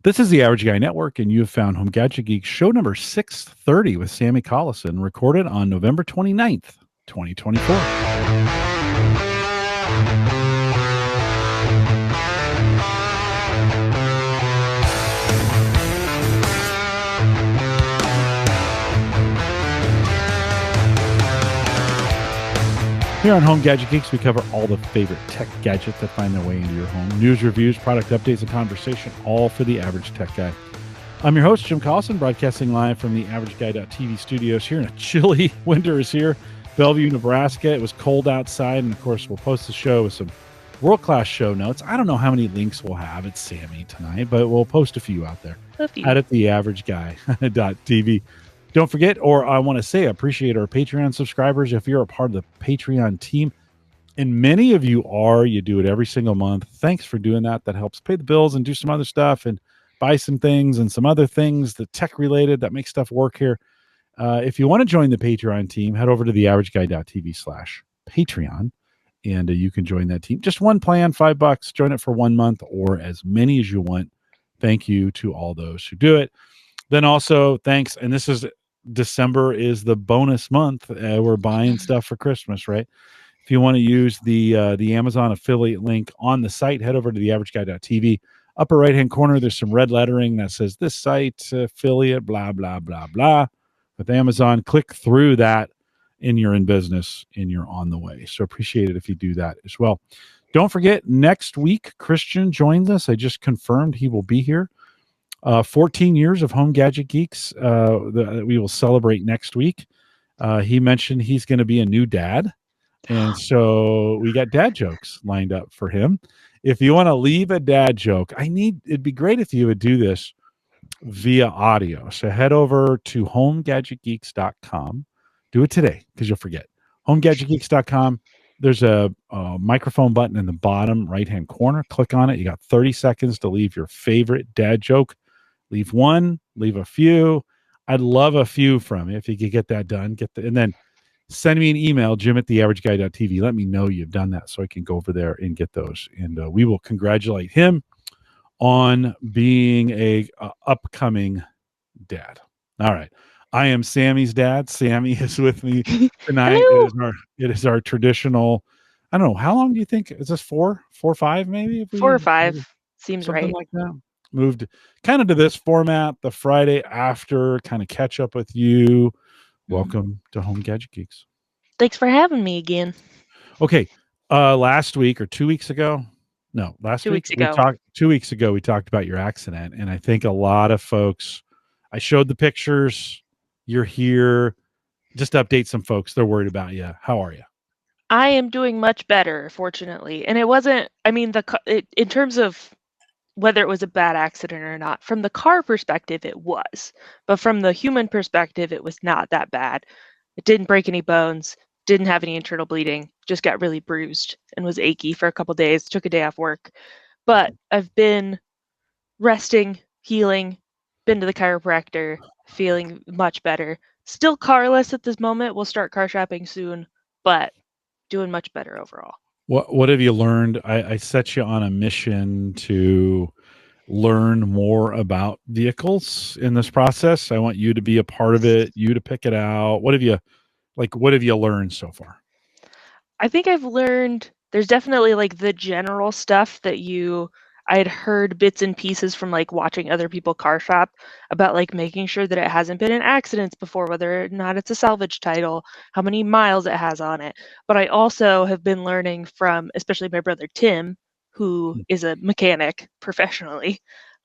This is the Average Guy Network, and you have found Home Gadget Geeks show number 630 with Sammie Collison, recorded on November 29th, 2024. Here on Home Gadget Geeks, we cover all the favorite tech gadgets that find their way into your home. News, reviews, product updates, and conversation, all for the average tech guy. I'm your host, Jim Collison, broadcasting live from the AverageGuy.tv studios here in a chilly winter is here, Bellevue, Nebraska. It was cold outside, and of course, we'll post the show with some world-class show notes. I don't know how many links we'll have at Sammie tonight, but we'll post a few out there at the AverageGuy.tv. Don't forget, or I want to say, I appreciate our Patreon subscribers. If you're a part of the Patreon team, and many of you are, you do it every single month. Thanks for doing that. That helps pay the bills and do some other stuff and buy some things and some other things that tech related that make stuff work here. If you want to join the Patreon team, head over to theaverageguy.tv/Patreon, and you can join that team. Just one plan, $5. Join it for 1 month or as many as you want. Thank you to all those who do it. Then also, thanks, and this is December is the bonus month. We're buying stuff for Christmas, right? If you want to use the Amazon affiliate link on the site, head over to theaverageguy.tv. Upper right-hand corner, there's some red lettering that says this site affiliate, blah, blah, blah, blah. With Amazon, click through that, and you're in business, and you're on the way. So appreciate it if you do that as well. Don't forget, next week, Christian joins us. I just confirmed he will be here. 14 years of Home Gadget Geeks that we will celebrate next week. He mentioned he's going to be a new dad. And so we got dad jokes lined up for him. If you want to leave a dad joke, it'd be great if you would do this via audio. So head over to homegadgetgeeks.com. Do it today because you'll forget. Homegadgetgeeks.com. There's a microphone button in the bottom right-hand corner. Click on it. You got 30 seconds to leave your favorite dad joke. Leave one, leave a few. I'd love a few from you if you could get that done. And then send me an email, jim@theaverageguy.tv. Let me know you've done that so I can go over there and get those. And we will congratulate him on being a upcoming dad. All right. I am Sammie's dad. Sammie is with me tonight. It is our traditional, I don't know, how long do you think? Is this 4 or 5 maybe? 4 or 5. Seems something right. Like that. Moved kind of to this format, the Friday after, kind of catch up with you. Welcome to Home Gadget Geeks. Thanks for having me again. Okay. Last week or 2 weeks ago? No, last 2 week. weeks ago. 2 weeks ago, we talked about your accident. And I think a lot of folks, I showed the pictures. You're here. Just update some folks. They're worried about you. How are you? I am doing much better, fortunately. And it wasn't, in terms of whether it was a bad accident or not, from the car perspective, it was. But from the human perspective, it was not that bad. It didn't break any bones, didn't have any internal bleeding, just got really bruised and was achy for a couple days, took a day off work. But I've been resting, healing, been to the chiropractor, feeling much better. Still carless at this moment. We'll start car shopping soon, but doing much better overall. What have you learned? I set you on a mission to learn more about vehicles in this process. I want you to be a part of it, you to pick it out. What have you learned so far? I think I've learned there's definitely like the general stuff that I had heard bits and pieces from like watching other people car shop about like making sure that it hasn't been in accidents before, whether or not it's a salvage title, how many miles it has on it. But I also have been learning from, especially my brother Tim, who is a mechanic professionally,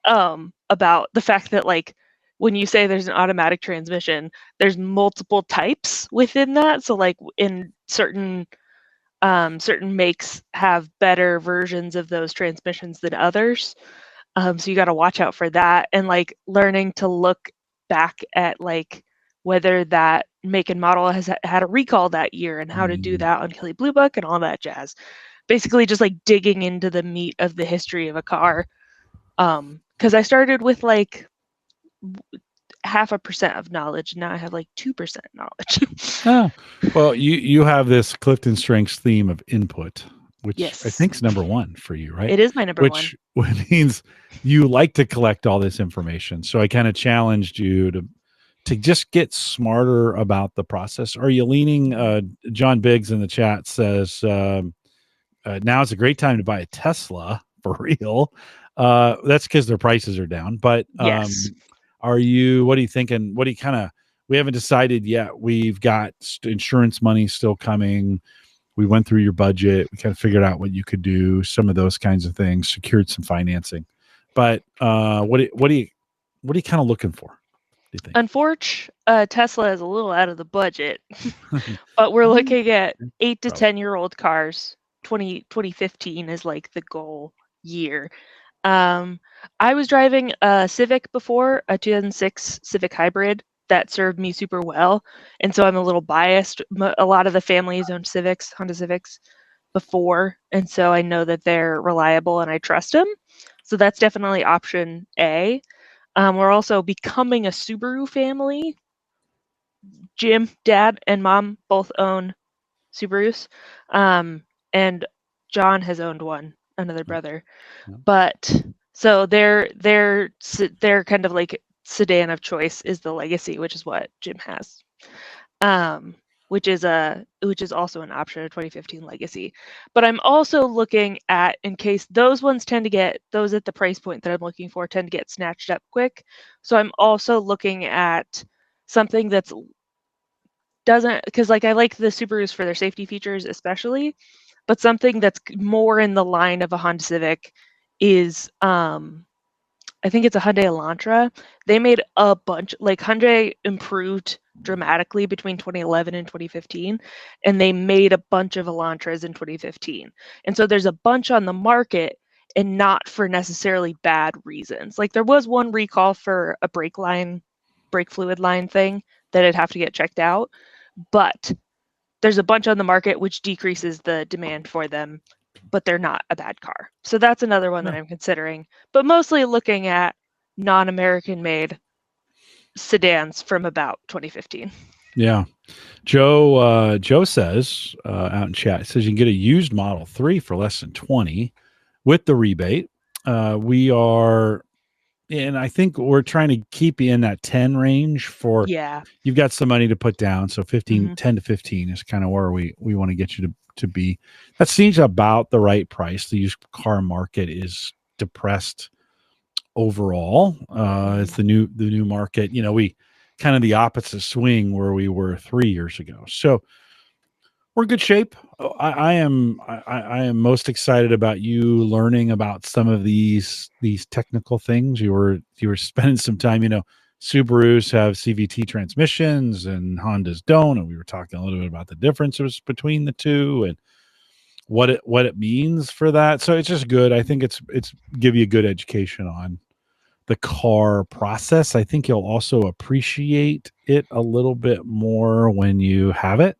about the fact that like when you say there's an automatic transmission, there's multiple types within that. So like in certain makes have better versions of those transmissions than others. So you got to watch out for that, and like learning to look back at like whether that make and model has had a recall that year and how to do that on Kelley Blue Book and all that jazz. Basically just like digging into the meat of the history of a car. Because I started with like 0.5% of knowledge. Now I have like 2% knowledge. Well, you have this Clifton Strengths theme of input, which I Yes. think is number one for you, right? It is my number one. Which means you like to collect all this information. So I kind of challenged you to just get smarter about the process. Are you leaning? John Biggs in the chat says now is a great time to buy a Tesla for real. That's because their prices are down. But Yes. what are you thinking? What do you kind of? We haven't decided yet. We've got insurance money still coming. We went through your budget. We kind of figured out what you could do, some of those kinds of things, secured some financing. But what are you kind of looking for? Do you think? Unfortunately, Tesla is a little out of the budget, but we're looking at 8 to 10-year-old cars. 2015 is like the goal year. I was driving a Civic before, a 2006 Civic Hybrid that served me super well, and so I'm a little biased. A lot of the families owned Civics, Honda Civics, before, and so I know that they're reliable and I trust them. So that's definitely option A. We're also becoming a Subaru family. Jim, Dad, and Mom both own Subarus, and John has owned one, another brother. Yeah. But so their kind of like sedan of choice is the Legacy, which is what Jim has, which is also an option, a 2015 Legacy. But I'm also looking at, in case those ones tend to get, those at the price point that I'm looking for tend to get snatched up quick. So I'm also looking at something that's doesn't, because like I like the Subarus for their safety features especially, but something that's more in the line of a Honda Civic is I think it's a Hyundai Elantra. They made a bunch, like Hyundai improved dramatically between 2011 and 2015, and they made a bunch of Elantras in 2015. And so there's a bunch on the market, and not for necessarily bad reasons. Like there was one recall for a brake fluid line thing that I'd have to get checked out, but there's a bunch on the market which decreases the demand for them, but they're not a bad car. So that's another one that I'm considering, but mostly looking at non-American made sedans from about 2015. Yeah. Joe says out in chat, says you can get a used Model 3 for less than 20 with the rebate. We are, and I think we're trying to keep you in that 10 range for, you've got some money to put down. So 10 to 15 is kind of where we want to get you to be. That seems about the right price. The used car market is depressed overall. It's the new market. We kind of the opposite swing where we were 3 years ago. So we're in good shape. I am most excited about you learning about some of these technical things. You were spending some time. Subarus have CVT transmissions and Hondas don't, and we were talking a little bit about the differences between the two and what it means for that. So it's just good. I think it's give you a good education on the car process. I think you'll also appreciate it a little bit more when you have it.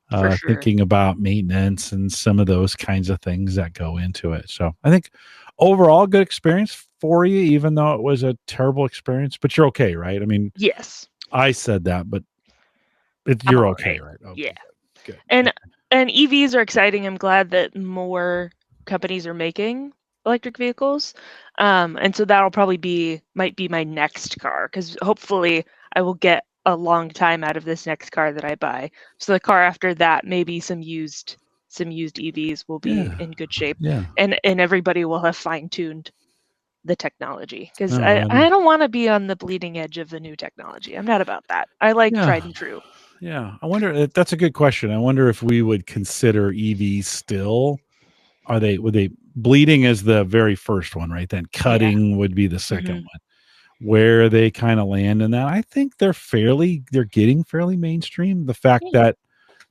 For sure. Thinking about maintenance and some of those kinds of things that go into it. So I think overall good experience for you, even though it was a terrible experience, but you're okay, right? I mean, yes, I said that, but you're okay, right? Okay, yeah. good. And EVs are exciting. I'm glad that more companies are making electric vehicles. And so that'll probably might be my next car, because hopefully I will get a long time out of this next car that I buy. So the car after that, maybe some used EVs will be in good shape. Yeah. And everybody will have fine-tuned the technology, because I don't want to be on the bleeding edge of the new technology. I'm not about that. I like tried and true. Yeah. I wonder, that's a good question. I wonder if we would consider EVs still. Would they bleeding is the very first one, right? Then cutting would be the second one. Where they kind of land in that, I think they're getting fairly mainstream. The fact that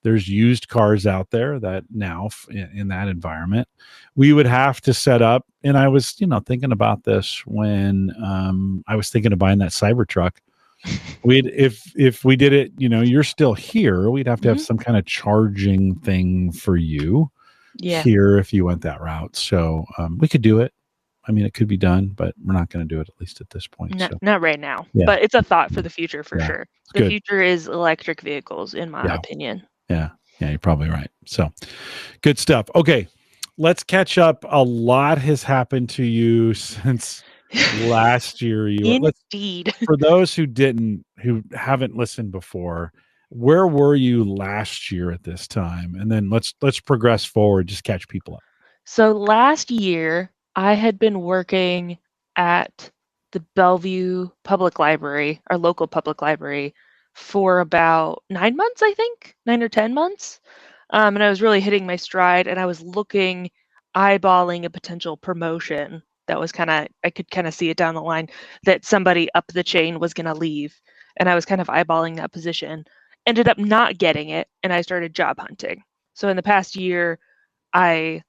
there's used cars out there that now in that environment, we would have to set up. And I was, thinking about this when I was thinking of buying that Cybertruck. If we did it, you're still here, we'd have to have some kind of charging thing for you here if you went that route. So we could do it. I mean, it could be done, but we're not going to do it, at least at this point. Not right now, but it's a thought for the future for sure. The future is electric vehicles, in my opinion. Yeah, you're probably right. So good stuff. Okay. let's catch up. A lot has happened to you since last year. Let's, Indeed. for those who haven't listened before, where were you last year at this time? And then let's progress forward, just catch people up. So last year, I had been working at the Bellevue Public Library, our local public library, for about 9 months, I think, 9 or 10 months. And I was really hitting my stride, and I was eyeballing a potential promotion that was I could kind of see it down the line that somebody up the chain was going to leave. And I was kind of eyeballing that position. Ended up not getting it, and I started job hunting. So in the past year, I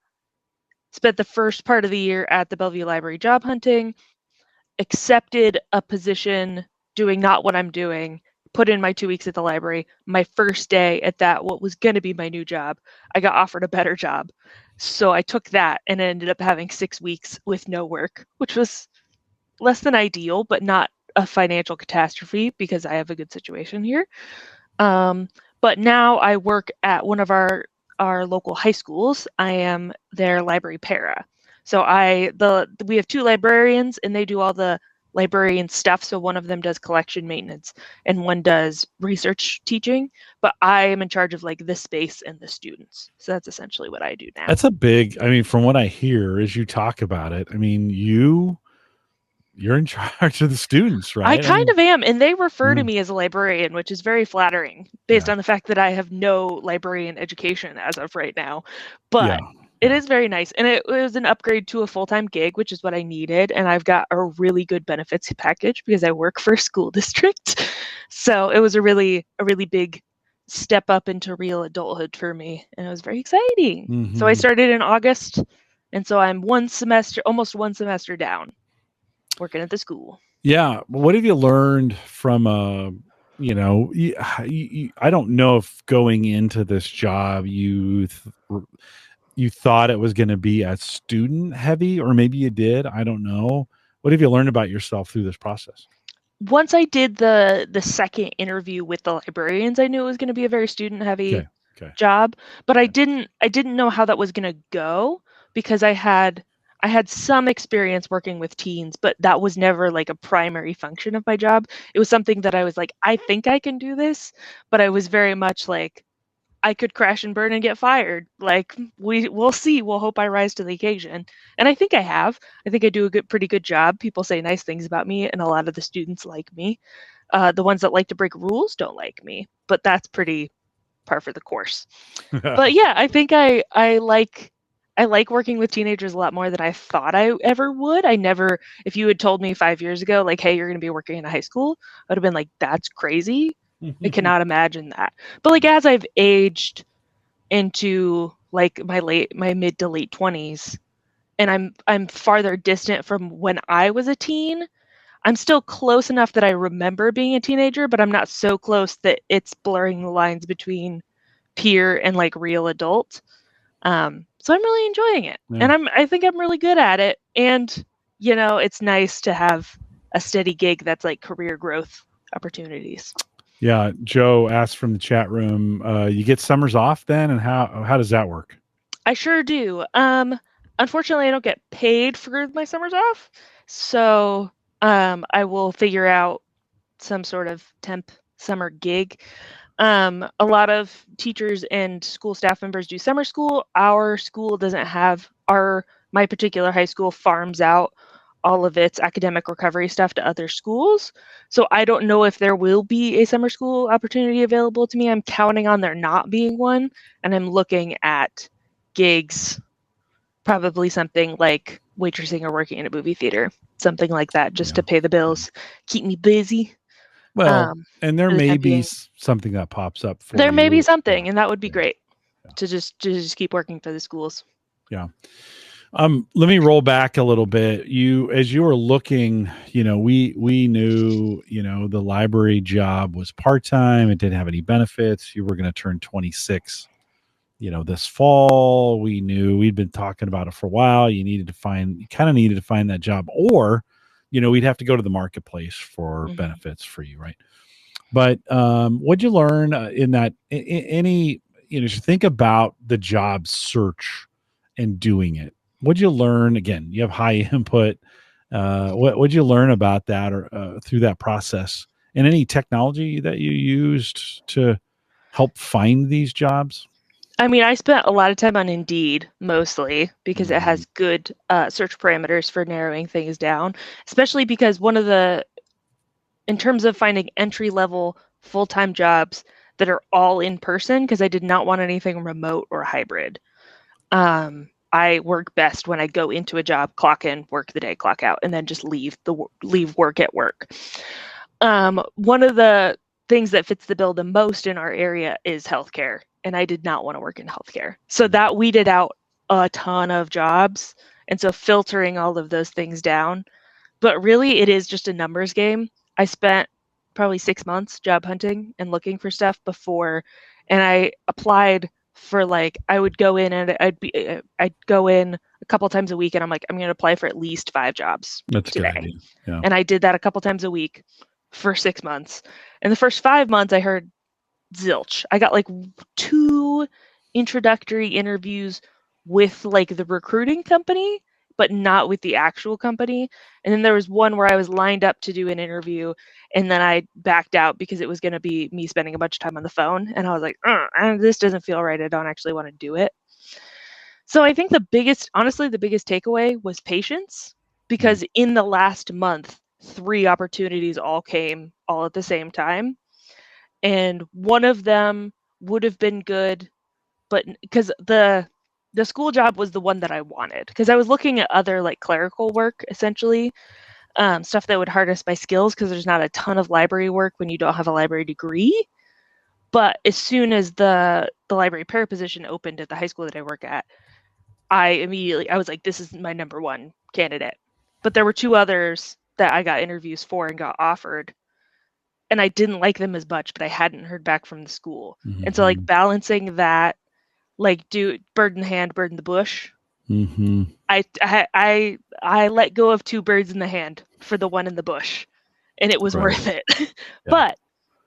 spent the first part of the year at the Bellevue Library job hunting, accepted a position doing not what I'm doing, put in my 2 weeks at the library. My first day at what was going to be my new job, I got offered a better job. So I took that and ended up having 6 weeks with no work, which was less than ideal, but not a financial catastrophe because I have a good situation here. But now I work at one of our local high schools. I am their library para. So we have two librarians, and they do all the librarian stuff. So one of them does collection maintenance and one does research teaching, but I am in charge of like the space and the students. So that's essentially what I do now. That's a big, I mean, from what I hear as you talk about it, I mean, you're in charge of the students, right? I kind of am, and they refer to me as a librarian, which is very flattering based on the fact that I have no librarian education as of right now. But it is very nice, and it was an upgrade to a full-time gig, which is what I needed, and I've got a really good benefits package because I work for a school district. So it was a really big step up into real adulthood for me, and it was very exciting. Mm-hmm. So I started in August, and so I'm almost one semester down working at the school. Yeah. What have you learned from, I don't know if going into this job, you thought it was going to be as student heavy, or maybe you did. I don't know. What have you learned about yourself through this process? Once I did the second interview with the librarians, I knew it was going to be a very student heavy job, but I didn't know how that was going to go because I had some experience working with teens, but that was never like a primary function of my job. It was something that I was like, I think I can do this, but I was very much like, I could crash and burn and get fired. Like we'll see. We'll hope I rise to the occasion. And I think I have. I think I do a pretty good job. People say nice things about me, and a lot of the students like me. The ones that like to break rules don't like me, but that's pretty par for the course. But yeah, I think I like working with teenagers a lot more than I thought I ever would. If you had told me 5 years ago, like, hey, you're going to be working in a high school, I would have been like, that's crazy. I cannot imagine that. But like as I've aged into like my mid to late 20s, and I'm farther distant from when I was a teen, I'm still close enough that I remember being a teenager, but I'm not so close that it's blurring the lines between peer and like real adult. So I'm really enjoying it, and I think I'm really good at it. And it's nice to have a steady gig that's like career growth opportunities. Yeah, Joe asked from the chat room, you get summers off then, and how does that work? I sure do. Unfortunately, I don't get paid for my summers off, so I will figure out some sort of temp summer gig. A lot of teachers and school staff members do summer school. Our school doesn't have my particular high school farms out all of its academic recovery stuff to other schools. So I don't know if there will be a summer school opportunity available to me. I'm counting on there not being one, and I'm looking at gigs, probably something like waitressing or working in a movie theater, something like that, just to pay the bills, keep me busy. Well, and there may be something that pops up for there you. may be something, and that would be great to just keep working for the schools. Yeah. Let me roll back a little bit. As you were looking, we knew, the library job was part-time. It didn't have any benefits. You were going to turn 26, this fall. We knew, we'd been talking about it for a while. You kind of needed to find that job, or, we'd have to go to the marketplace for benefits for you. Right. But, what'd you learn in that, as you think about the job search and doing it. What'd you learn? Again, you have high input. What'd you learn about that or through that process? And any technology that you used to help find these jobs? I mean, I spent a lot of time on Indeed mostly because it has good search parameters for narrowing things down, especially because in terms of finding entry level full time jobs that are all in person, because I did not want anything remote or hybrid. I work best when I go into a job, clock in, work the day, clock out, and then just leave work at work. One of the things that fits the bill the most in our area is healthcare, and I did not want to work in healthcare. So that weeded out a ton of jobs, and so filtering all of those things down. But really, it is just a numbers game. I spent probably 6 months job hunting and looking for stuff before, and I applied for I would go in and I'd go in a couple times a week, and I'm like, I'm going to apply for at least 5 jobs That's a today. good idea. Yeah. And I did that a couple times a week for 6 months. And the first 5 months, I heard zilch. I got 2 introductory interviews with the recruiting company, but not with the actual company. And then there was one where I was lined up to do an interview, and then I backed out because it was going to be me spending a bunch of time on the phone. And I was like, this doesn't feel right. I don't actually want to do it. So I think honestly, the biggest takeaway was patience, because in the last month, 3 opportunities all came all at the same time. And one of them would have been good, but because the school job was the one that I wanted, because I was looking at other clerical work, essentially, stuff that would harness my skills, because there's not a ton of library work when you don't have a library degree. But as soon as the library para position opened at the high school that I work at, I was like, this is my number one candidate. But there were 2 others that I got interviews for and got offered, and I didn't like them as much, but I hadn't heard back from the school. And so balancing that, do bird in the hand, bird in the bush. I let go of 2 birds in the hand for the one in the bush, and it was worth it. But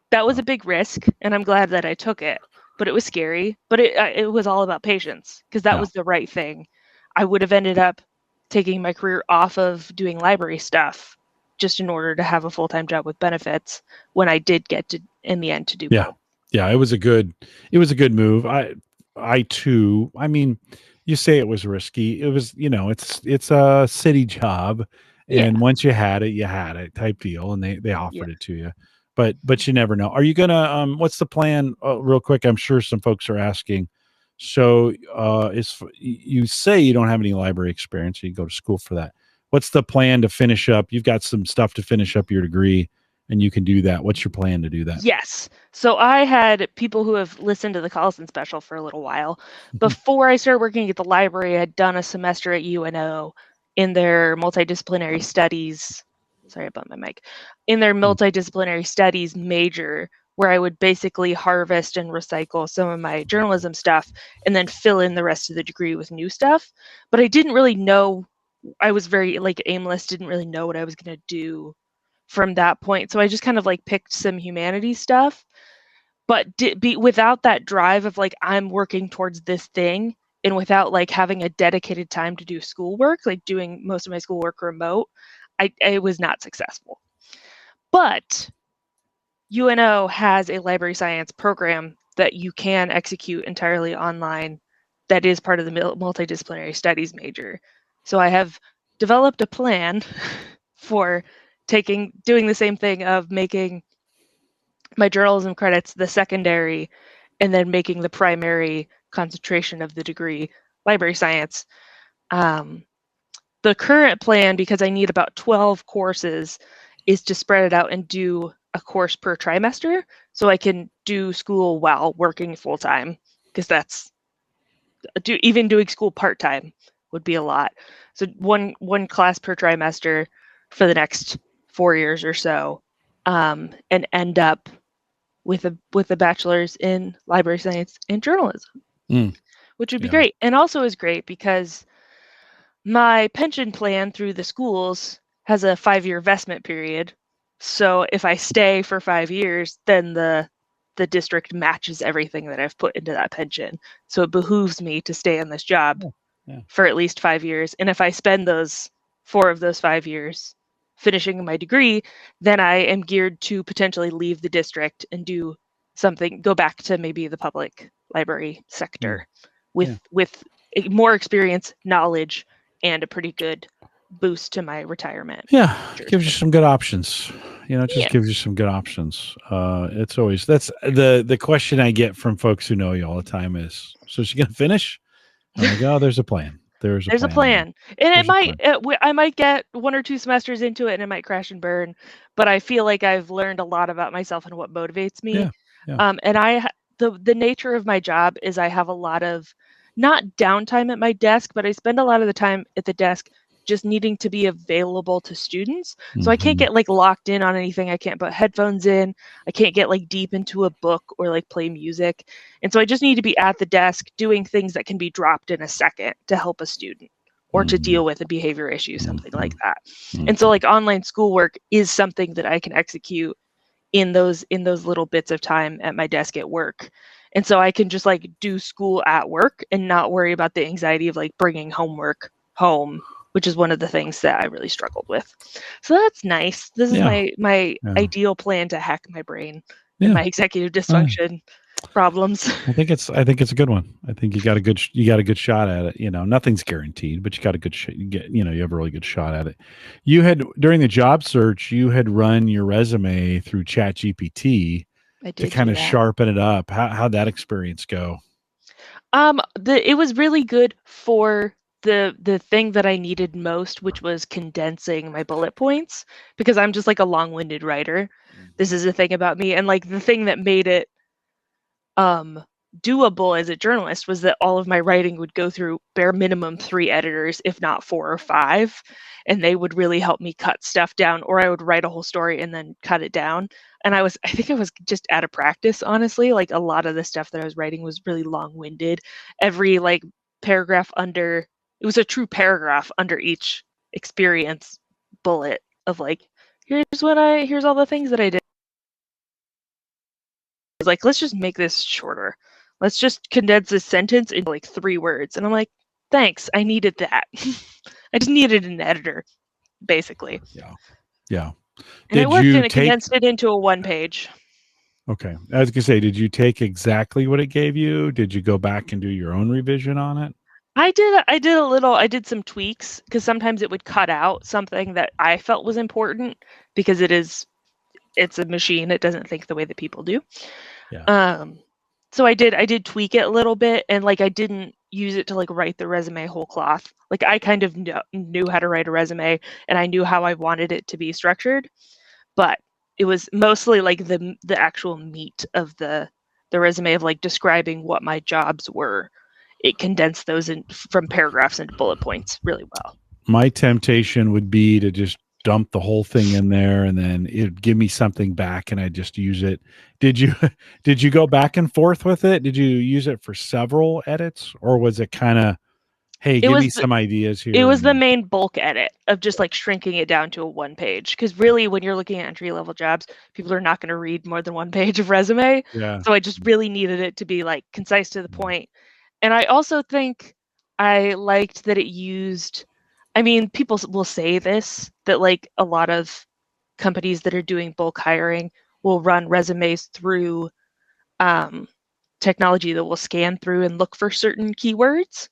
that was a big risk, and I'm glad that I took it. But it was scary. But it was all about patience, because that was the right thing. I would have ended up taking my career off of doing library stuff just in order to have a full-time job with benefits when I did get to, in the end, to do both. Yeah, it was a good move. I too, I mean, you say it was risky. It was, it's a city job, and once you had it type deal, and they offered it to you. But you never know. Are you gonna what's the plan? Real quick, I'm sure some folks are asking. So you say you don't have any library experience, so you go to school for that. What's the plan to finish up? You've got some stuff to finish up your degree, and you can do that. What's your plan to do that? Yes. So I had people who have listened to the Collison special for a little while. Before I started working at the library, I'd done a semester at UNO in their multidisciplinary studies. Sorry about my mic. In their multidisciplinary studies major, where I would basically harvest and recycle some of my journalism stuff and then fill in the rest of the degree with new stuff. But I didn't really know. I was very aimless, didn't really know what I was going to do from that point. So I just kind of picked some humanities stuff, but without that drive of I'm working towards this thing, and without having a dedicated time to do schoolwork, doing most of my schoolwork remote, I was not successful. But UNO has a library science program that you can execute entirely online that is part of the multidisciplinary studies major. So I have developed a plan for doing the same thing of making my journalism credits the secondary, and then making the primary concentration of the degree library science. The current plan, because I need about 12 courses, is to spread it out and do a course per trimester, so I can do school while working full time, because even doing school part time would be a lot. So one class per trimester for the next 4 years or so, and end up with a bachelor's in library science and journalism, which would be great. And also is great because my pension plan through the schools has a 5-year vestment period. So if I stay for 5 years, then the district matches everything that I've put into that pension. So it behooves me to stay in this job for at least 5 years. And if I spend those 4 of those 5 years finishing my degree, then I am geared to potentially leave the district and do something, go back to maybe the public library sector with more experience, knowledge, and a pretty good boost to my retirement. Yeah, gives you some good options. Just gives you some good options. It's always, that's the question I get from folks who know you all the time is, so is she gonna finish? I'm like, oh, there's a plan. There's a plan. And I might get 1 or 2 semesters into it and it might crash and burn, but I feel like I've learned a lot about myself and what motivates me. And the nature of my job is I have a lot of, not downtime at my desk, but I spend a lot of the time at the desk just needing to be available to students. So I can't get like locked in on anything. I can't put headphones in. I can't get like deep into a book or like play music. And so I just need to be at the desk doing things that can be dropped in a second to help a student or to deal with a behavior issue, something like that. And so like online schoolwork is something that I can execute in those little bits of time at my desk at work. And so I can just like do school at work and not worry about the anxiety of like bringing homework home, which is one of the things that I really struggled with. So that's nice. This is my ideal plan to hack my brain and my executive dysfunction problems. I think it's a good one. I think you got a good shot at it. Nothing's guaranteed, but you got a good you have a really good shot at it. You had, during the job search, you had run your resume through ChatGPT to kind of sharpen it up. How'd that experience go? It was really good for the thing that I needed most, which was condensing my bullet points, because I'm just like a long-winded writer. This is the thing about me. And like the thing that made it doable as a journalist was that all of my writing would go through bare minimum 3 editors, if not 4 or 5, and they would really help me cut stuff down, or I would write a whole story and then cut it down. And I think I was just out of practice, honestly. Like a lot of the stuff that I was writing was really long-winded. Every like paragraph under, it was a true paragraph under each experience bullet of like, here's all the things that I did. It's like, let's just make this shorter. Let's just condense this sentence into like 3 words. And I'm like, thanks, I needed that. I just needed an editor, basically. Yeah. And it worked, and it condensed it into a 1-page. Okay. I was going to say, did you take exactly what it gave you? Did you go back and do your own revision on it? I did some tweaks, because sometimes it would cut out something that I felt was important, because it's a machine. It doesn't think the way that people do. So I did tweak it a little bit, and like I didn't use it to like write the resume whole cloth. Like I kind of knew how to write a resume, and I knew how I wanted it to be structured, but it was mostly like the actual meat of the resume of like describing what my jobs were. It condensed those from paragraphs into bullet points really well. My temptation would be to just dump the whole thing in there, and then it'd give me something back, and I just use it. Did you go back and forth with it? Did you use it for several edits, or was it kind of, hey, give me some ideas here? It was the main bulk edit of just like shrinking it down to a 1-page, because really when you're looking at entry-level jobs, people are not going to read more than 1 page of resume. So I just really needed it to be like concise to the point. And I also think I liked that it used, I mean, people will say this, that like a lot of companies that are doing bulk hiring will run resumes through technology that will scan through and look for certain keywords.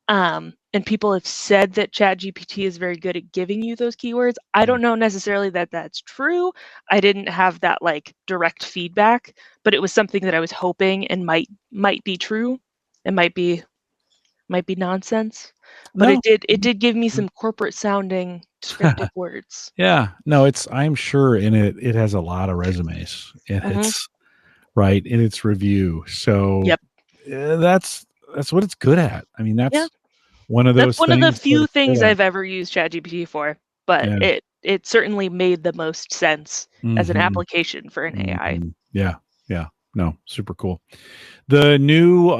And people have said that ChatGPT is very good at giving you those keywords. I don't know necessarily that that's true. I didn't have that like direct feedback, but it was something that I was hoping and might be true. It might be nonsense, but it did give me some corporate sounding descriptive words. Yeah, no, I'm sure it has a lot of resumes in its right in its review. So that's what it's good at. I mean, that's one of those. That's one of the few things I've ever used ChatGPT for, but it certainly made the most sense as an application for an AI. Yeah. No, super cool. The new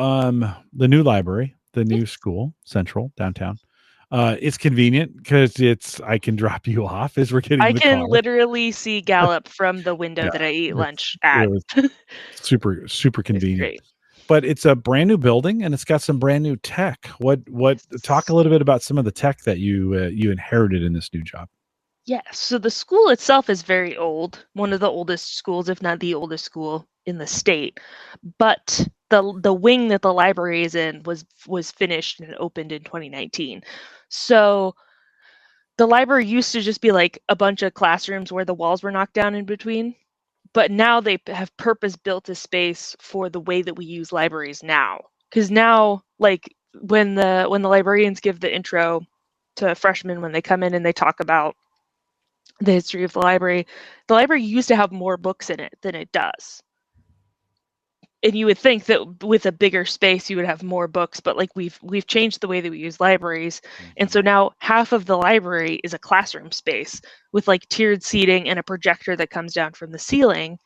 library, the new school, Central, downtown. It's convenient because I can drop you off as we're getting. I can literally see Gallup from the window that I eat lunch at. Super convenient. but it's a brand new building and it's got some brand new tech. What talk a little bit about some of the tech that you inherited in this new job. Yeah, so the school itself is very old, one of the oldest schools, if not the oldest school in the state. But the wing that the library is in was finished and opened in 2019. So the library used to just be like a bunch of classrooms where the walls were knocked down in between, but now they have purpose built a space for the way that we use libraries now. Because now, like when the librarians give the intro to freshmen when they come in and they talk about the history of the library used to have more books in it than it does. And you would think that with a bigger space you would have more books, but like we've changed the way that we use libraries. And so now half of the library is a classroom space with like tiered seating and a projector that comes down from the ceiling.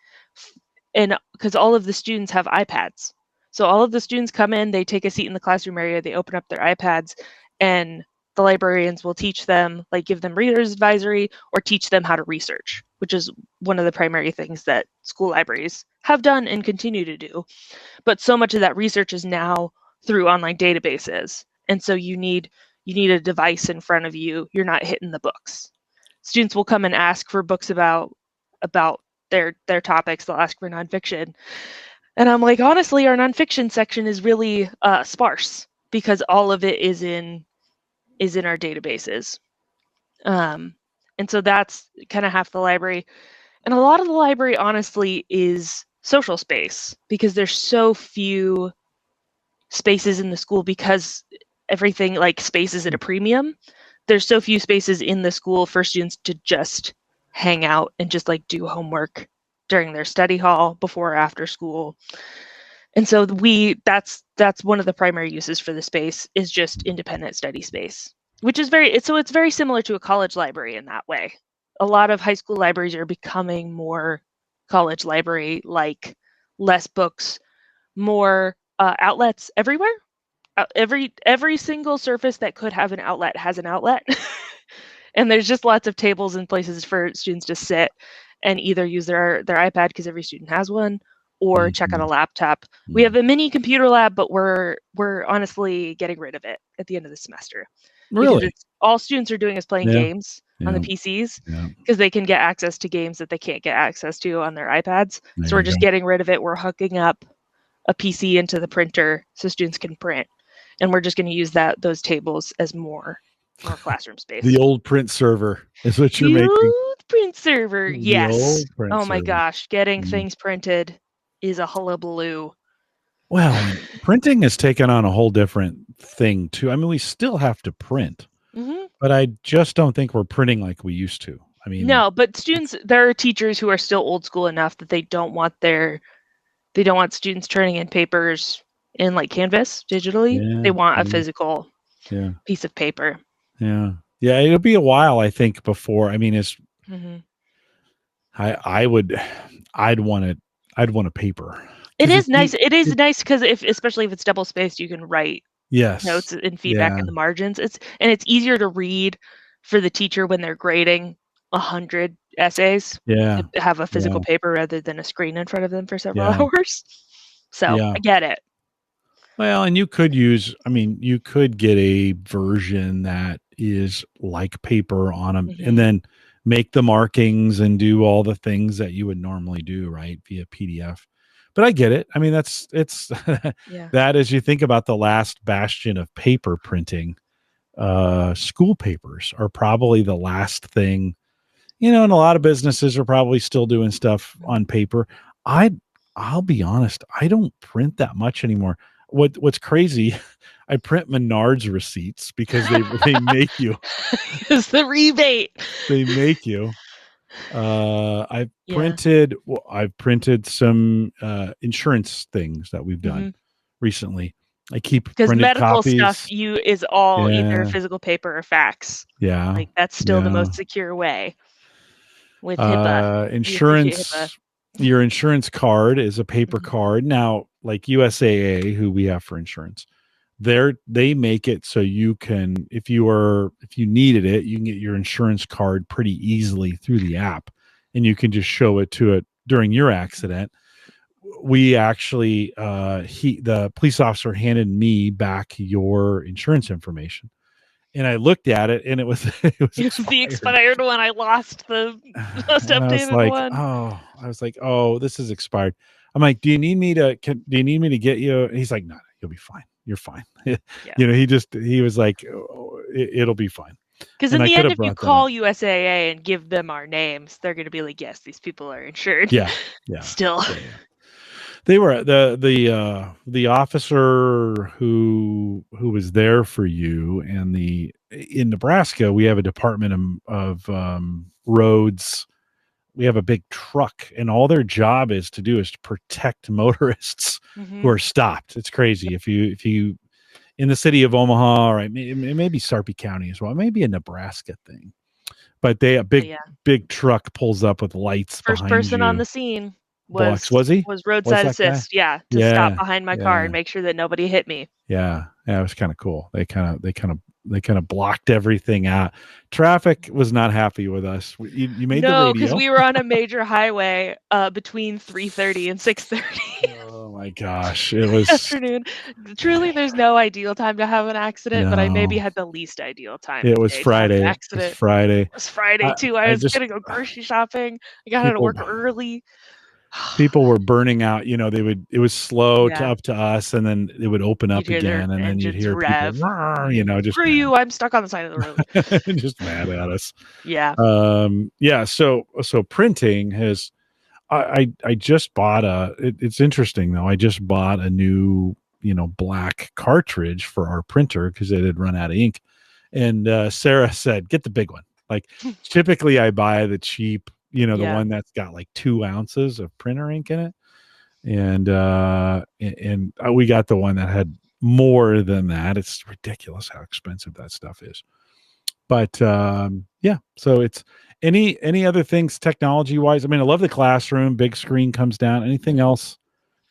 And because all of the students have iPads. So all of the students come in, they take a seat in the classroom area, they open up their iPads, and the librarians will teach them, like give them reader's advisory or teach them how to research, which is one of the primary things that school libraries have done and continue to do. But so much of that research is now through online databases. And so you need a device in front of you. You're not hitting the books. Students will come and ask for books about their topics. They'll ask for nonfiction. And I'm like, honestly, our nonfiction section is really sparse because all of it is in our databases. And so that's kind of half the library. And a lot of the library, honestly, is social space because there's so few spaces in the school because everything like space is at a premium. There's so few spaces in the school for students to just hang out and just like do homework during their study hall before or after school. And so that's one of the primary uses for the space is just independent study space, which is it's very similar to a college library in that way. A lot of high school libraries are becoming more college library, like less books, more outlets everywhere. Every single surface that could have an outlet has an outlet. And there's just lots of tables and places for students to sit and either use their iPad because every student has one, or check out a laptop. We have a mini computer lab, but we're honestly getting rid of it at the end of the semester. Really? Because all students are doing is playing games on the PCs because they can get access to games that they can't get access to on their iPads. So we're just getting rid of it. We're hooking up a PC into the printer so students can print. And we're just going to use those tables as more classroom space. The old print server is what you're making. The old print server, yes. Oh my gosh, getting things printed is a hullabaloo. Well, printing has taken on a whole different thing too. I mean, we still have to print, but I just don't think we're printing like we used to. I mean, no, but there are teachers who are still old school enough that they don't want students turning in papers in like Canvas digitally. They want a physical piece of paper. Yeah. It'll be a while, I think, before. I mean, I'd want a paper. It is nice. It is nice because especially if it's double spaced, you can write notes and feedback in the margins. It's easier to read for the teacher when they're grading 100 essays. To have a physical paper rather than a screen in front of them for several hours. So I get it. Well, and you could get a version that is like paper on them and then make the markings and do all the things that you would normally do, right, via PDF. But I get it. I mean, it's that as you think about the last bastion of paper printing, school papers are probably the last thing, and a lot of businesses are probably still doing stuff on paper. I'll be honest, I don't print that much anymore. What's crazy, I print Menards receipts because they make you. It's the rebate. They make you. I've printed some insurance things that we've done recently. I keep because printed medical copies. stuff is all either physical paper or fax. Yeah, like that's still the most secure way. With HIPAA, insurance. Your insurance card is a paper card now. Like USAA, who we have for insurance, they make it so you can, if you needed it, you can get your insurance card pretty easily through the app, and you can just show it to it during your accident. we actually the police officer handed me back your insurance information, and I looked at it, and it was it was It's the expired. expired one. I lost the most And updated one. I was like, oh, this is expired. I'm like, do you need me to get you? And he's like, no, you'll be fine. You're fine. Yeah. He was like, oh, it'll be fine. Because And in I the could end, have if you brought that up. call USAA and give them our names, they're going to be like, yes, these people are insured. Yeah. Yeah. Still. Yeah. They were the officer who was there for you, and in Nebraska we have a department of roads. We have a big truck, and all their job is to protect motorists who are stopped. It's crazy. If you in the city of Omaha, or it may be Sarpy County as well, it may be a Nebraska thing, but a big truck pulls up with lights First behind person on you. the scene Was was he? roadside Was that guy? assist. Yeah, to stop Yeah. behind my car Yeah. and make sure that nobody hit me. Yeah. Yeah. It was kind of cool. They kind of blocked everything out. Traffic was not happy with us. You made the radio. because we were on a major highway between 3:30 and 6:30. Oh my gosh. It was afternoon. Truly, there's no ideal time to have an accident, but I maybe no. had the least ideal time It of was day to have an Friday. It was accident. Friday. It was Friday too. I I was just gonna go grocery shopping. I got out of people work early. people were burning out. It was slow Yeah. up to us, and then it would open You'd up hear their again, and then you'd engines hear people, rev. just Screw mad. you! I'm stuck on the side of the road. Just mad at us. Yeah. Yeah. So printing has. I just bought it's interesting though. I just bought a new, black cartridge for our printer because it had run out of ink. And Sarah said, get the big one. Like typically I buy the cheap, the one that's got like 2 ounces of printer ink in it. And we got the one that had more than that. It's ridiculous how expensive that stuff is. But yeah, so it's any other things technology wise. I mean, I love the classroom, big screen comes down. Anything else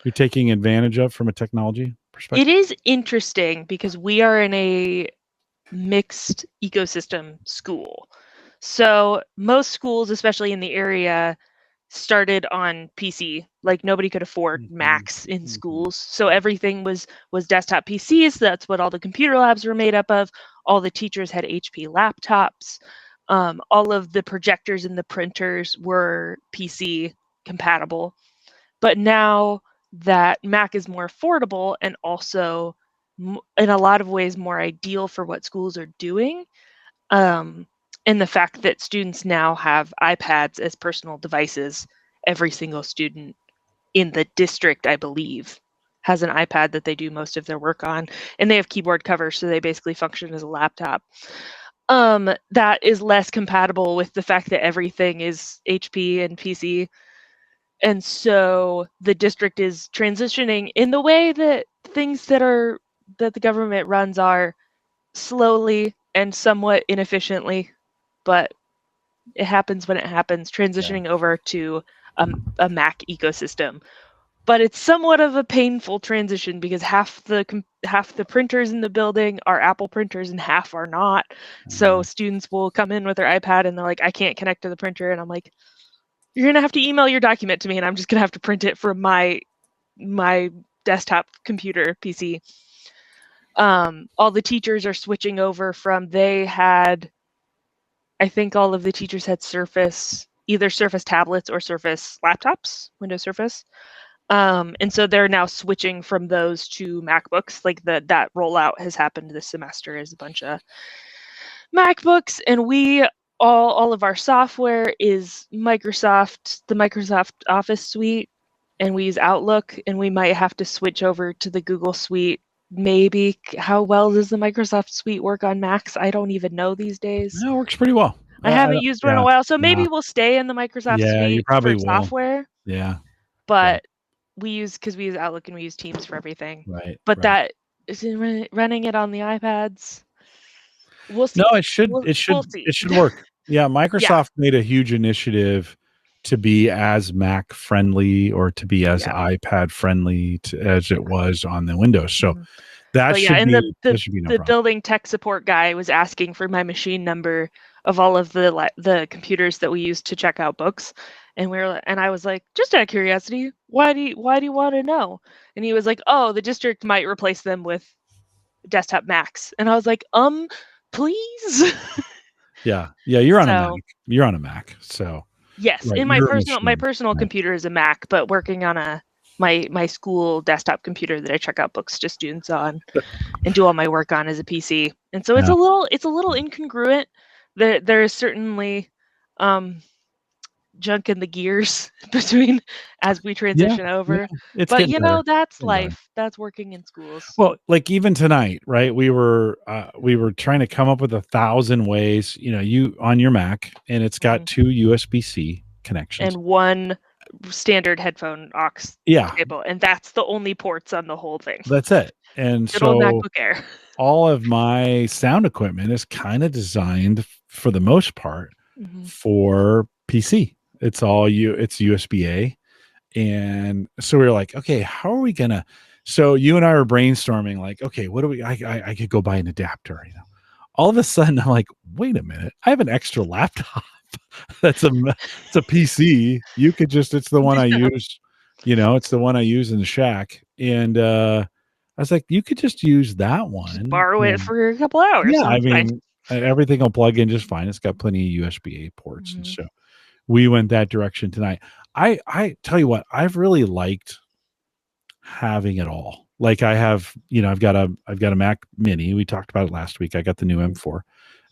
you're taking advantage of from a technology perspective? It is interesting because we are in a mixed ecosystem school. So most schools, especially in the area, started on PC. Like nobody could afford Macs in schools, so everything was desktop PCs. That's what all the computer labs were made up of. All the teachers had HP laptops. All of the projectors and the printers were PC compatible. But now that Mac is more affordable and also in a lot of ways more ideal for what schools are doing, and the fact that students now have iPads as personal devices. Every single student in the district, I believe, has an iPad that they do most of their work on, and they have keyboard covers, so they basically function as a laptop. That is less compatible with the fact that everything is HP and PC. And so the district is transitioning in the way that things that the government runs are, slowly and somewhat inefficiently, but it happens when it happens, transitioning over to a Mac ecosystem. But it's somewhat of a painful transition because half the printers in the building are Apple printers and half are not. So students will come in with their iPad and they're like, I can't connect to the printer. And I'm like, you're going to have to email your document to me and I'm just going to have to print it from my desktop computer PC. All the teachers are switching over from, I think all of the teachers had either Surface tablets or Surface laptops, Windows Surface. And so they're now switching from those to MacBooks. Like that rollout has happened this semester, is a bunch of MacBooks, and all of our software is the Microsoft Office suite, and we use Outlook, and we might have to switch over to the Google suite. Maybe. How well does the Microsoft suite work on Macs? I don't even know these days. No, it works pretty well. I haven't used one in a while, so maybe we'll stay in the Microsoft suite you probably for software. Yeah. But we use Outlook and we use Teams for everything. Right. But that is running it on the iPads. We'll see. No, it should work. Yeah, Microsoft made a huge initiative to be as Mac friendly or to be as iPad friendly as it was on the Windows. So that should be the building tech support guy was asking for my machine number of all of the computers that we use to check out books, and I was like, just out of curiosity, why do you want to know? And he was like, oh, the district might replace them with desktop Macs. And I was like, please. Yeah. You're on a Mac. So You're on a Mac. So yes, right, in my you're a machine. personal Right. computer is a Mac, but working on my school desktop computer that I check out books to students on and do all my work on is a PC. And so it's Yeah. a little incongruent. There is certainly junk in the gears between as we Yeah. transition over. It's But getting you better. know, that's Getting better. life. That's working in schools. Well, like even tonight, right? We were trying to come up with 1,000 ways, you on your Mac, and it's got 2 USB-C connections. And one standard headphone aux Yeah. cable, and that's the only ports on the whole thing. That's it. And Good old so MacBook Air. all of my sound equipment is kind of designed for the most part for PC. It's USB-A. And so we were like, okay, how are we gonna? So you and I were brainstorming, like, okay, what do we? I could go buy an adapter. All of a sudden, I'm like, wait a minute, I have an extra laptop. It's a PC. You could just, it's the one I use. It's the one I use in the shack. And I was like, you could just use that one. Just borrow it for a couple hours. Yeah, I mean, everything will plug in just fine. It's got plenty of USB-A ports, and so we went that direction tonight. I tell you what, I've really liked having it all. Like I have, I've got a Mac Mini. We talked about it last week. I got the new M4.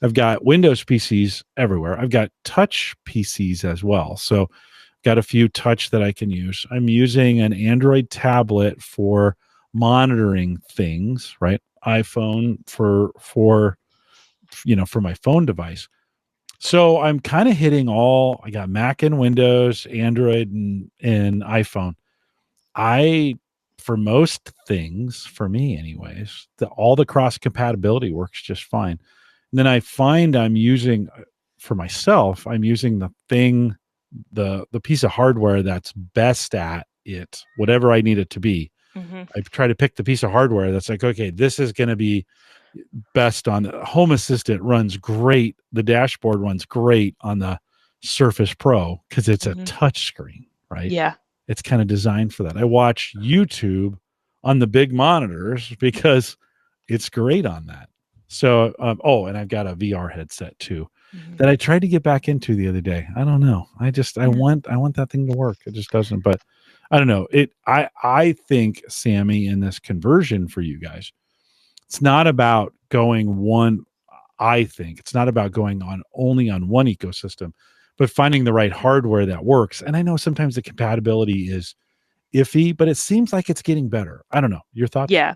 I've got Windows PCs everywhere. I've got touch PCs as well. So got a few touch that I can use. I'm using an Android tablet for monitoring things, right? iPhone for my phone device. So I'm kind of hitting I got Mac and Windows, Android and iPhone. For most things, for me anyways, all the cross compatibility works just fine. And then I find I'm using the piece of hardware that's best at it, whatever I need it to be. I try to pick the piece of hardware that's like, okay, this is going to be best on the Home Assistant runs great. The dashboard runs great on the Surface Pro because it's a touch screen, right? Yeah. It's kind of designed for that. I watch YouTube on the big monitors because it's great on that. So, and I've got a VR headset too that I tried to get back into the other day. I don't know. I want that thing to work. It just doesn't, but I don't know. I think, Sammie, in this conversion for you guys, it's not about going one. I think it's not about going only on one ecosystem, but finding the right hardware that works. And I know sometimes the compatibility is iffy, but it seems like it's getting better. I don't know. Your thoughts? Yeah.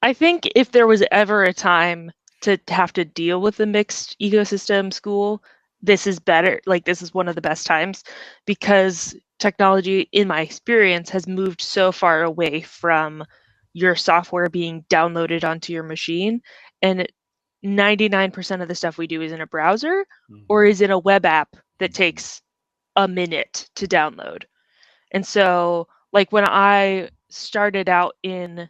I think if there was ever a time to have to deal with the mixed ecosystem school, this is better. Like this is one of the best times because technology, in my experience, has moved so far away from your software being downloaded onto your machine. And 99% of the stuff we do is in a browser or is in a web app that takes a minute to download. And so like when I started out when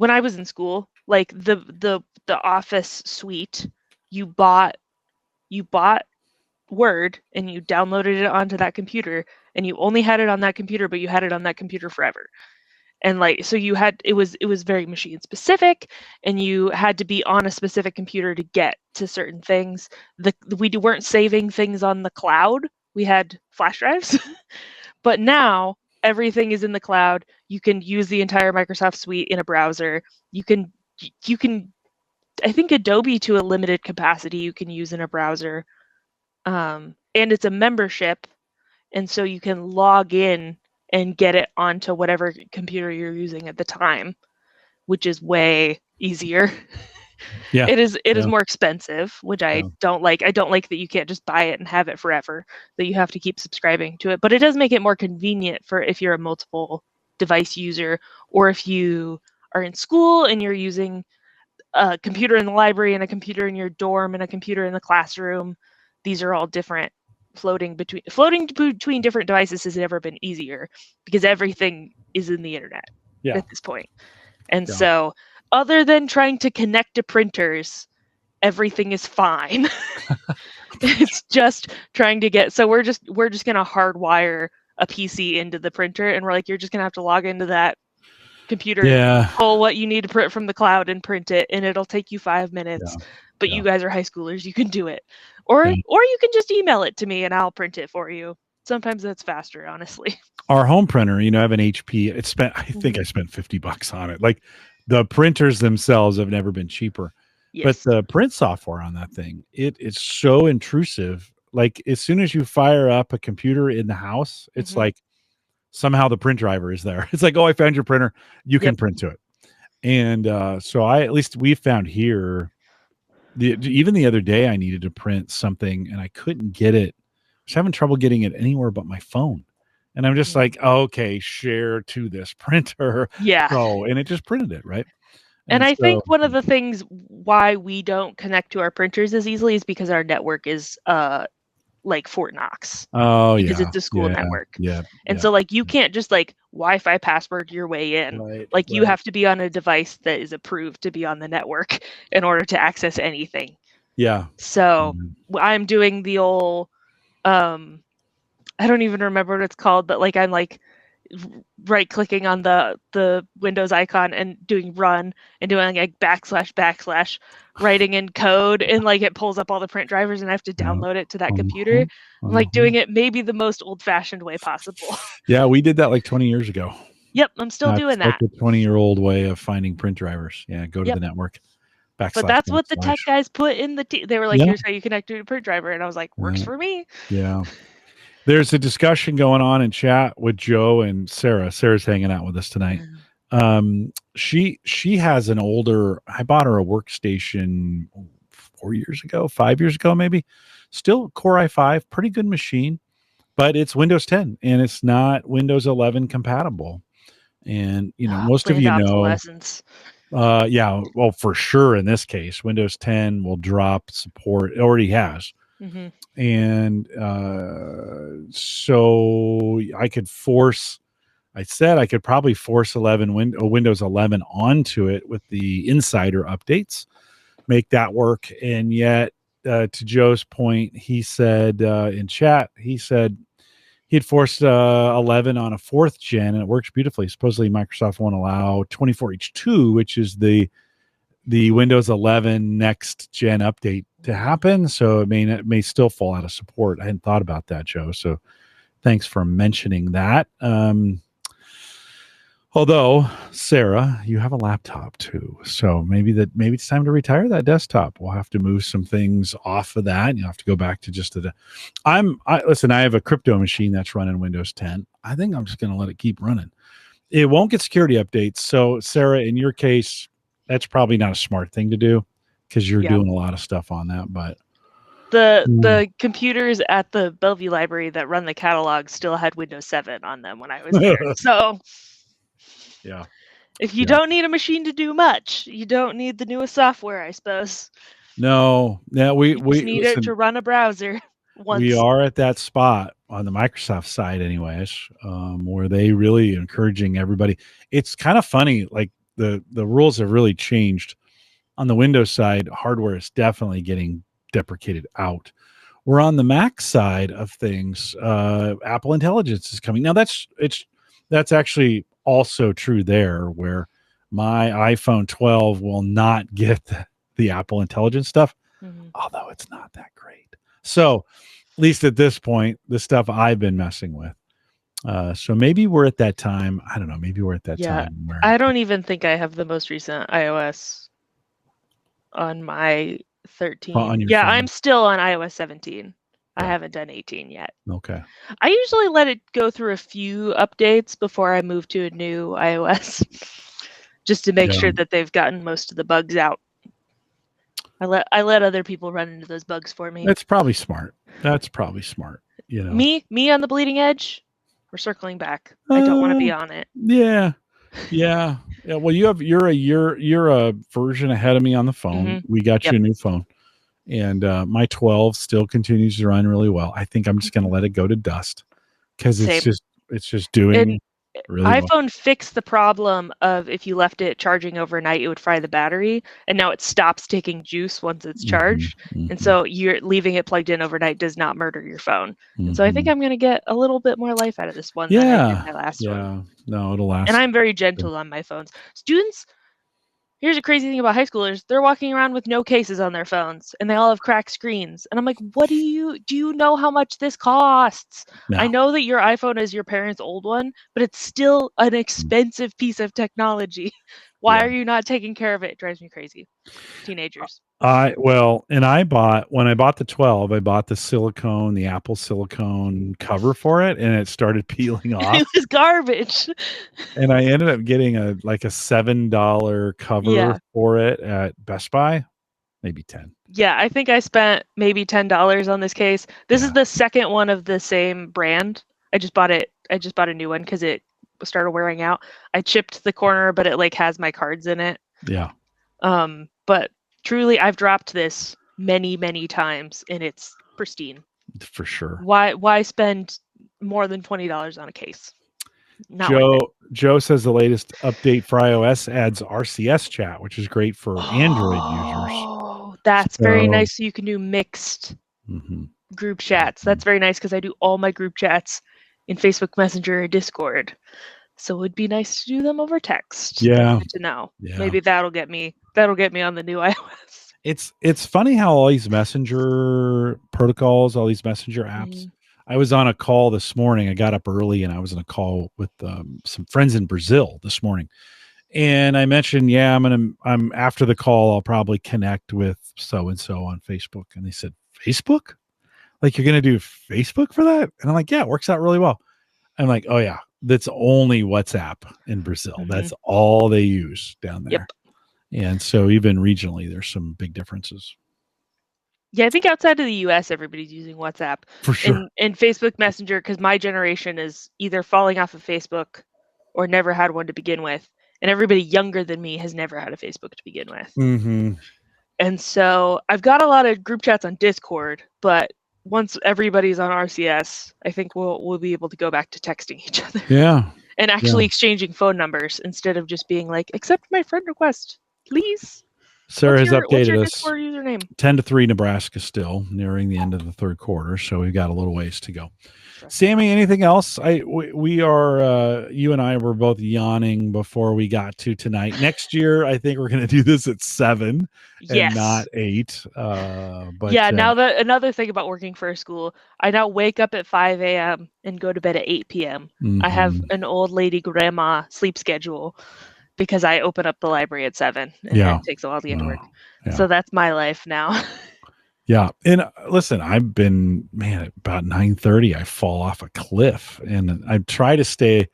I was in school, like the Office suite, you bought Word and you downloaded it onto that computer and you only had it on that computer, but you had it on that computer forever. And like, so it was very machine specific and you had to be on a specific computer to get to certain things. We weren't saving things on the cloud. We had flash drives, but now everything is in the cloud. You can use the entire Microsoft suite in a browser. You can, I think Adobe to a limited capacity you can use in a browser. And it's a membership. And so you can log in and get it onto whatever computer you're using at the time, which is way easier. Yeah. It is more expensive, which I don't like. I don't like that you can't just buy it and have it forever, that you have to keep subscribing to it. But it does make it more convenient for if you're a multiple device user or if you are in school and you're using a computer in the library and a computer in your dorm and a computer in the classroom. These are all different. Floating between different devices has never been easier because everything is in the internet at this point. And so other than trying to connect to printers, everything is fine. It's just trying to get, so we're just going to hardwire a PC into the printer, and we're like, you're just gonna have to log into that computer, Yeah. pull what you need to print from the cloud and print it, and it'll take you 5 minutes. Yeah. But Yeah. you guys are high schoolers, you can do it. Or Yeah. you can just email it to me and I'll print it for you. Sometimes that's faster, honestly. Our home printer, I have an HP. I think I spent $50 on it. Like, the printers themselves have never been cheaper. But Yes. the print software on that thing, it is so intrusive. Like, as soon as you fire up a computer in the house, it's like somehow the print driver is there. It's like, oh, I found your printer. You can print to it. And so at least we found here, even the other day, I needed to print something and I couldn't get it. I was having trouble getting it anywhere but my phone. And I'm just like, okay, share to this printer. Yeah. Go. And it just printed it, right? And I think one of the things why we don't connect to our printers as easily is because our network is like Fort Knox. Oh, because yeah. it's a school network. Yeah. And so like you can't just like Wi-Fi password your way in. Right, like you have to be on a device that is approved to be on the network in order to access anything. Yeah. So I'm doing the old I don't even remember what it's called, but like I'm like right clicking on the Windows icon and doing run and doing like // writing in code, and like it pulls up all the print drivers and I have to download it to that computer. I'm like doing it maybe the most old-fashioned way possible. Yeah, we did that like 20 years ago. Yep, I'm still doing that. Like a 20-year-old way of finding print drivers. Yeah, go to the network. But that's what the tech guys put in they were like, here's how you connect to a print driver. And I was like, works for me. Yeah. There's a discussion going on in chat with Joe and Sarah. Sarah's hanging out with us tonight. She has an older, I bought her a workstation 5 years ago, maybe. Still Core i5, pretty good machine, but it's Windows 10 and it's not Windows 11 compatible. And most of you know, yeah, well, for sure in this case, Windows 10 will drop support. It already has. And so I could probably force Windows 11 onto it with the insider updates, make that work. And yet, to Joe's point, he said in chat, he said he'd forced 11 on a 4th gen and it works beautifully. Supposedly Microsoft won't allow 24H2, which is the Windows 11 next gen update to happen. So it may still fall out of support. I hadn't thought about that, Joe. So thanks for mentioning that. Although, Sarah, you have a laptop too. So maybe it's time to retire that desktop. We'll have to move some things off of that. And you'll have to go back to just listen, I have a crypto machine that's running Windows 10. I think I'm just going to let it keep running. It won't get security updates. So Sarah, in your case, that's probably not a smart thing to do because you're doing a lot of stuff on that. But the computers at the Bellevue library that run the catalog still had Windows 7 on them when I was there. So yeah, if you don't need a machine to do much, you don't need the newest software, I suppose. No, we need it to run a browser. We are at that spot on the Microsoft side, anyways, where they really encouraging everybody. It's kind of funny, like. The rules have really changed. On the Windows side, hardware is definitely getting deprecated out. We're on the Mac side of things. Apple Intelligence is coming. Now that's actually also true there, where my iPhone 12 will not get the Apple Intelligence stuff, although it's not that great. So at least at this point, the stuff I've been messing with. So maybe we're at that time. I don't know. Maybe we're at that time where I don't even think I have the most recent iOS on my 13. Phone. I'm still on iOS 17. I haven't done 18 yet. Okay. I usually let it go through a few updates before I move to a new iOS, just to make sure that they've gotten most of the bugs out. I let other people run into those bugs for me. That's probably smart. Me on the bleeding edge. We're circling back. I don't want to be on it. Yeah. Well, you're a version ahead of me on the phone. We got you a new phone, and my 12 still continues to run really well. I think I'm just going to let it go to dust because it's just doing. really well. iPhone fixed the problem of if you left it charging overnight, it would fry the battery, and now it stops taking juice once it's charged. And so you're leaving it plugged in overnight does not murder your phone. And so I think I'm going to get a little bit more life out of this one than I did my last one. No, it'll last. And I'm very gentle on my phones. Students, here's a crazy thing about high schoolers. They're walking around with no cases on their phones and they all have cracked screens. And I'm like, do you know how much this costs? No. I know that your iPhone is your parents' old one, but it's still an expensive piece of technology. Why are you not taking care of it? It drives me crazy. Teenagers. When I bought the 12, I bought the Apple silicone cover for it, and it started peeling off. It was garbage. And I ended up getting a $7 cover for it at Best Buy, maybe 10. Yeah, I think I spent maybe $10 on this case. This is the second one of the same brand. I just bought a new one because it started wearing out. I chipped the corner, but it has my cards in it. Yeah. But truly, I've dropped this many, many times, and it's pristine. For sure. Why spend more than $20 on a case? Joe says the latest update for iOS adds RCS chat, which is great for Android users. Oh, that's very nice. So you can do mixed group chats. That's very nice because I do all my group chats in Facebook Messenger or Discord. So it would be nice to do them over text. Yeah. Good to know. Yeah. Maybe that'll get me on the new iOS. It's funny how all these messenger protocols, all these messenger apps. I was on a call this morning. I got up early and I was on a call with some friends in Brazil this morning. And I mentioned, I'm after the call, I'll probably connect with so-and-so on Facebook. And they said, Facebook? Like, you're going to do Facebook for that? And I'm like, yeah, it works out really well. I'm like, oh yeah, that's only WhatsApp in Brazil. That's all they use down there. Yep. And so even regionally, there's some big differences. Yeah, I think outside of the US, everybody's using WhatsApp. For sure. And Facebook Messenger, because my generation is either falling off of Facebook or never had one to begin with. And everybody younger than me has never had a Facebook to begin with. And so I've got a lot of group chats on Discord, but once everybody's on RCS, I think we'll be able to go back to texting each other. Yeah. And actually exchanging phone numbers instead of just being like, accept my friend request, please. Sarah has updated what's your us. Discord username? 10-3 Nebraska still nearing the end of the third quarter, so we've got a little ways to go. Sammie, anything else? We are you and I were both yawning before we got to tonight. Next year, I think we're going to do this at 7 and not 8. But now another thing about working for a school, I now wake up at 5 a.m. and go to bed at 8 p.m. I have an old lady grandma sleep schedule because I open up the library at 7 and it takes a while to get to work. Yeah. So that's my life now. Yeah. And listen, I've been, at about 9:30, I fall off a cliff, and I try to stay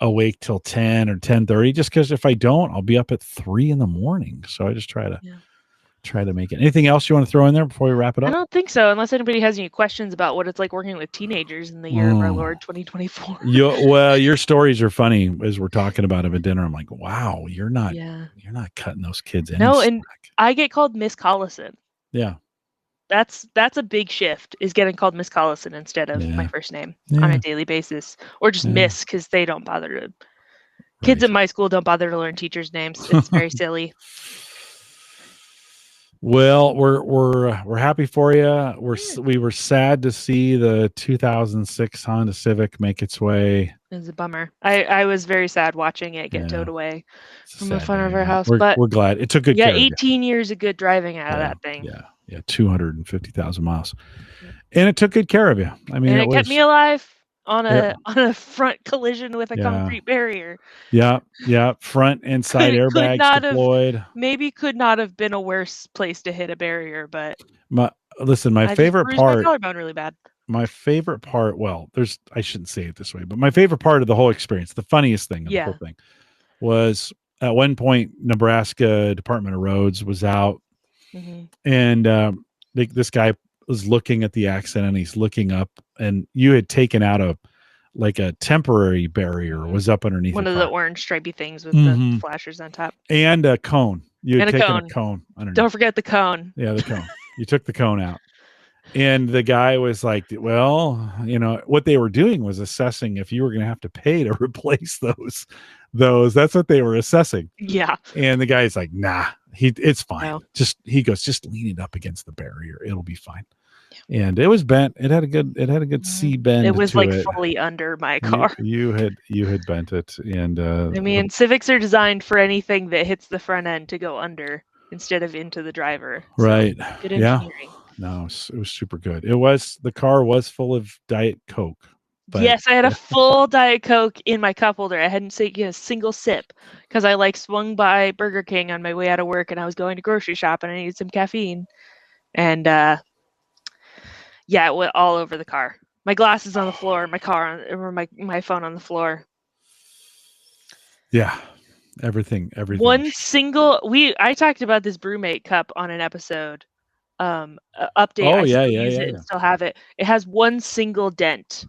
awake till 10 or 10:30, just because if I don't, I'll be up at 3 a.m. So I just try to make it. Anything else you want to throw in there before we wrap it up? I don't think so, unless anybody has any questions about what it's like working with teenagers in the year of our Lord 2024. Well, your stories are funny as we're talking about them at dinner. I'm like, wow, you're not cutting those kids any slack. And I get called Miss Collison. Yeah. That's a big shift, is getting called Miss Collison instead of my first name on a daily basis, or just Miss, because they don't bother to. Kids at my school don't bother to learn teachers' names. It's very silly. Well, we're happy for you. We were sad to see the 2006 Honda Civic make its way. It was a bummer. I was very sad watching it get towed away from the front of our house. But we're glad it took good care. 18 years of good driving out of that thing. Yeah, 250,000 miles, and it took good care of you. I mean, and it kept me alive on a front collision with a concrete barrier. Yeah, front and side airbags deployed. Maybe could not have been a worse place to hit a barrier, but my favorite part. My collarbone really bad. My favorite part. Well, I shouldn't say it this way, but my favorite part of the whole experience, the funniest thing of the whole thing, was at one point Nebraska Department of Roads was out. And this guy was looking at the accident, and he's looking up, and you had taken out a temporary barrier was up underneath one of the orange stripy things with the flashers on top, and a cone. You had taken a cone underneath. Don't forget the cone. Yeah, the cone. You took the cone out, And the guy was like, well, what they were doing was assessing if you were going to have to pay to replace those. That's what they were assessing. Yeah. And the guy's like, nah, it's fine. No. Just lean it up against the barrier. It'll be fine. Yeah. And it was bent. It had a good C bend. It was to like it. fully under my car. You had bent it. And I mean, Civics are designed for anything that hits the front end to go under instead of into the driver. Right. So, good engineering. No, it was super good. The car was full of Diet Coke. But, yes, I had a full Diet Coke in my cup holder. I hadn't taken a single sip because I swung by Burger King on my way out of work and I was going to grocery shop and I needed some caffeine. And it went all over the car. My glasses on the floor, my phone on the floor. Yeah. Everything. I talked about this Brewmate cup on an episode. Update. Oh, I still have it. It has one single dent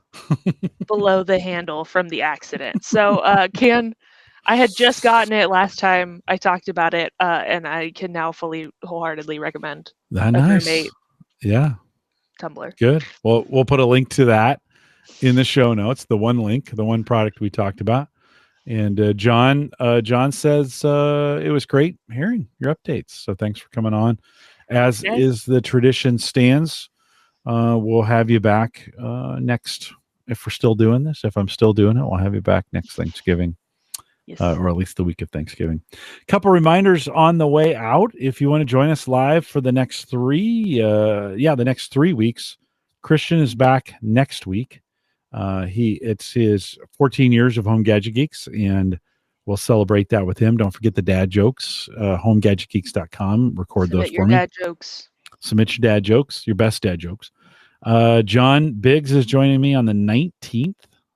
below the handle from the accident. So I had just gotten it last time I talked about it, and I can now wholeheartedly recommend nice. Brewmate tumbler. Good. Well, we'll put a link to that in the show notes. The one product we talked about. And John says it was great hearing your updates. So thanks for coming on. As is the tradition stands, we'll have you back next. If we're still doing this, if I'm still doing it, we'll have you back next Thanksgiving, or at least the week of Thanksgiving. Couple reminders on the way out. If you want to join us live for the next 3 weeks, Christian is back next week. It's his 14 years of Home Gadget Geeks, and we'll celebrate that with him. Don't forget the dad jokes. HomeGadgetGeeks.com. Record those for me. Submit your dad jokes, your best dad jokes. John Biggs is joining me on the 19th.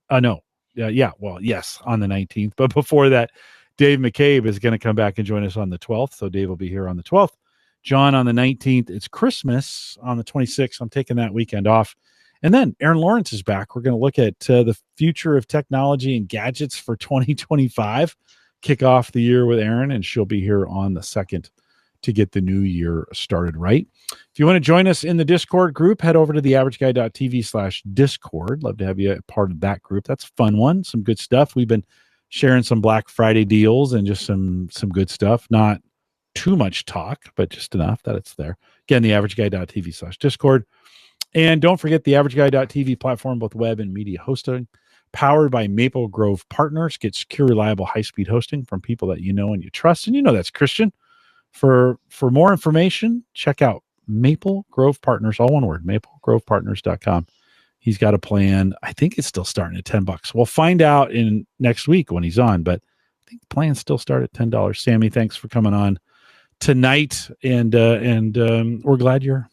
On the 19th. But before that, Dave McCabe is going to come back and join us on the 12th. So Dave will be here on the 12th. John on the 19th. It's Christmas on the 26th. I'm taking that weekend off. And then Aaron Lawrence is back. We're going to look at the future of technology and gadgets for 2025. Kick off the year with Aaron, and she'll be here on the 2nd to get the new year started right. If you want to join us in the Discord group, head over to theaverageguy.tv/Discord. Love to have you a part of that group. That's a fun one. Some good stuff. We've been sharing some Black Friday deals and just some good stuff. Not too much talk, but just enough that it's there. Again, theaverageguy.tv/Discord. And don't forget the AverageGuy.tv platform, both web and media hosting, powered by Maple Grove Partners. Get secure, reliable, high-speed hosting from people that you know and you trust. And you know that's Christian. For more information, check out Maple Grove Partners, all one word, maplegrovepartners.com. He's got a plan. I think it's still starting at $10. We'll find out in next week when he's on, but I think the plans still start at $10. Sammie, thanks for coming on tonight, and we're glad you're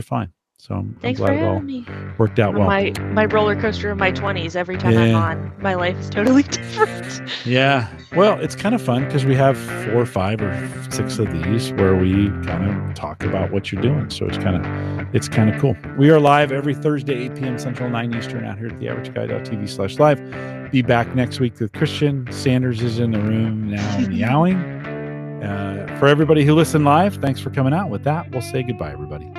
fine. So Thanks I'm glad for having me. Worked out well. My roller coaster of my 20s. Every time I'm on, my life is totally different. Yeah. Well, it's kind of fun because we have 4 or 5 or 6 of these where we kind of talk about what you're doing. So it's kind of cool. We are live every Thursday, 8 p.m. Central, 9 Eastern, out here at theaverageguy.tv/live. Be back next week with Christian. Sanders is in the room now, meowing. For everybody who listened live, thanks for coming out. With that, we'll say goodbye, everybody.